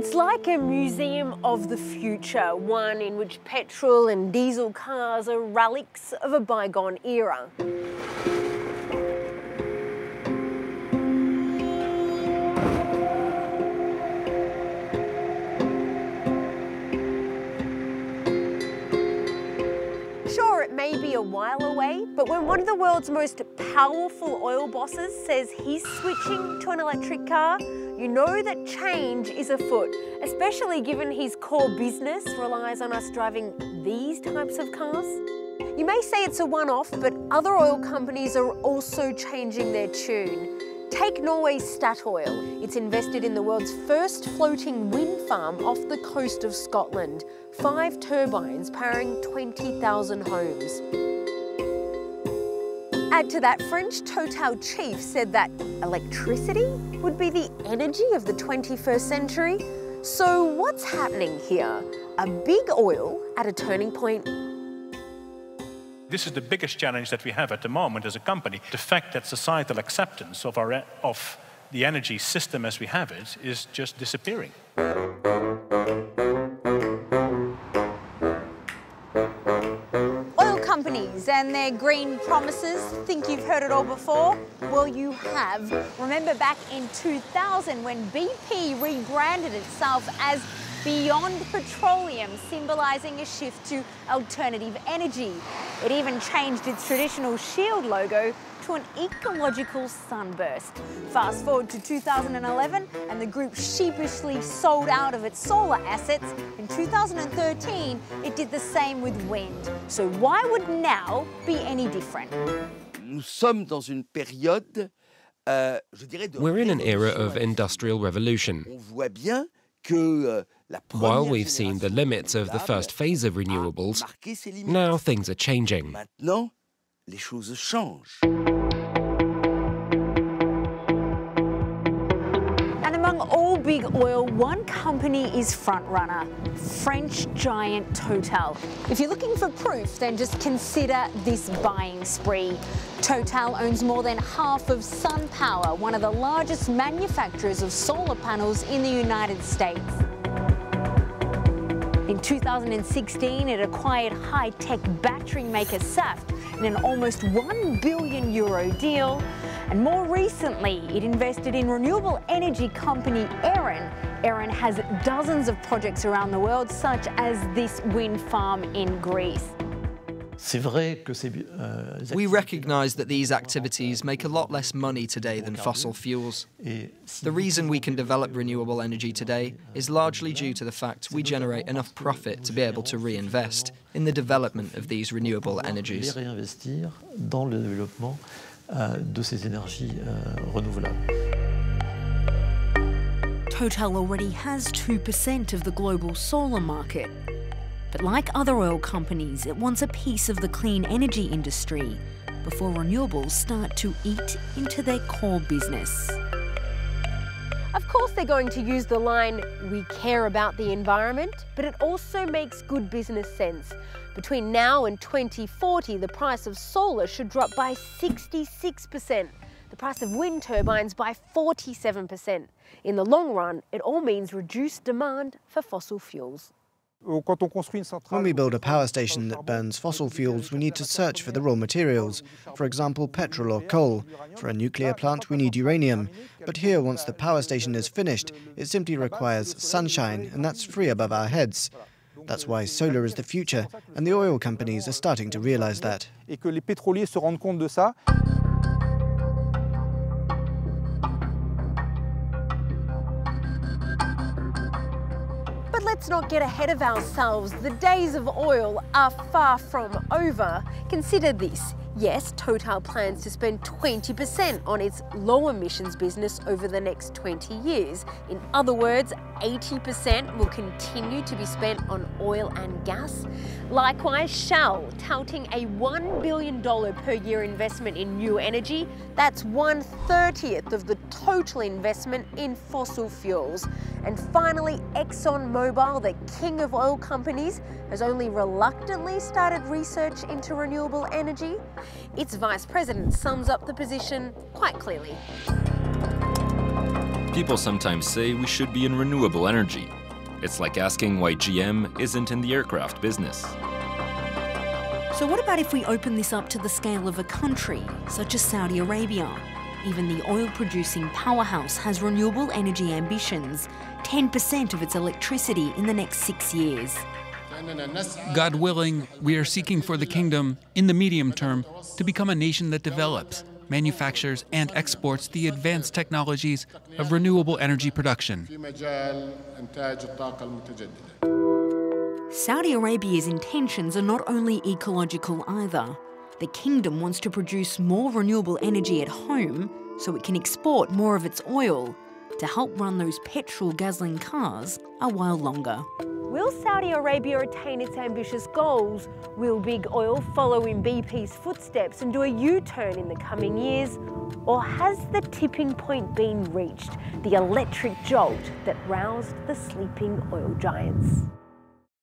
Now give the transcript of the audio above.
It's like a museum of the future, one in which petrol and diesel cars are relics of a bygone era. Sure, it may be a while away, but when one of the world's most powerful oil bosses says he's switching to an electric car, you know that change is afoot, especially given his core business relies on us driving these types of cars. You may say it's a one-off, but other oil companies are also changing their tune. Take Norway's Statoil. It's invested in the world's first floating wind farm off the coast of Scotland. 5 turbines powering 20,000 homes. Add to that, French Total chief said that electricity would be the energy of the 21st century. So what's happening here? A big oil at a turning point? This is the biggest challenge that we have at the moment as a company. The fact that societal acceptance of the energy system as we have it is just disappearing. Oil companies and their green promises, think you've heard it all before? Well, you have. Remember back in 2000 when BP rebranded itself as Beyond Petroleum, symbolising a shift to alternative energy. It even changed its traditional shield logo to an ecological sunburst. Fast forward to 2011 and the group sheepishly sold out of its solar assets. In 2013, it did the same with wind. So why would now be any different? We're in an era of industrial revolution. While we've seen the limits of the first phase of renewables, now things are changing. And among all big oil, one company is frontrunner, French giant Total. If you're looking for proof, then just consider this buying spree. Total owns more than half of SunPower, one of the largest manufacturers of solar panels in the United States. In 2016, it acquired high-tech battery maker Saft in an almost €1 billion deal. And more recently, it invested in renewable energy company Aron. Aron has dozens of projects around the world, such as this wind farm in Greece. We recognise that these activities make a lot less money today than fossil fuels. The reason we can develop renewable energy today is largely due to the fact we generate enough profit to be able to reinvest in the development of these renewable energies. Total already has 2% of the global solar market. But like other oil companies, it wants a piece of the clean energy industry before renewables start to eat into their core business. Of course they're going to use the line, "We care about the environment," but it also makes good business sense. Between now and 2040, the price of solar should drop by 66%, the price of wind turbines by 47%. In the long run, it all means reduced demand for fossil fuels. When we build a power station that burns fossil fuels, we need to search for the raw materials, for example, petrol or coal. For a nuclear plant, we need uranium. But here, once the power station is finished, it simply requires sunshine, and that's free above our heads. That's why solar is the future, and the oil companies are starting to realize that. But let's not get ahead of ourselves. The days of oil are far from over. Consider this. Yes, Total plans to spend 20% on its low emissions business over the next 20 years. In other words, 80% will continue to be spent on oil and gas. Likewise, Shell, touting a $1 billion per year investment in new energy. That's 1/30th of the total investment in fossil fuels. And finally, ExxonMobil, the king of oil companies, has only reluctantly started research into renewable energy. Its vice president sums up the position quite clearly. People sometimes say we should be in renewable energy. It's like asking why GM isn't in the aircraft business. So what about if we open this up to the scale of a country, such as Saudi Arabia? Even the oil-producing powerhouse has renewable energy ambitions, 10% of its electricity in the next 6 years. God willing, we are seeking for the kingdom, in the medium term, to become a nation that develops, manufactures and exports the advanced technologies of renewable energy production. Saudi Arabia's intentions are not only ecological either. The kingdom wants to produce more renewable energy at home so it can export more of its oil to help run those petrol-guzzling cars a while longer. Will Saudi Arabia attain its ambitious goals? Will big oil follow in BP's footsteps and do a U-turn in the coming years? Or has the tipping point been reached, the electric jolt that roused the sleeping oil giants?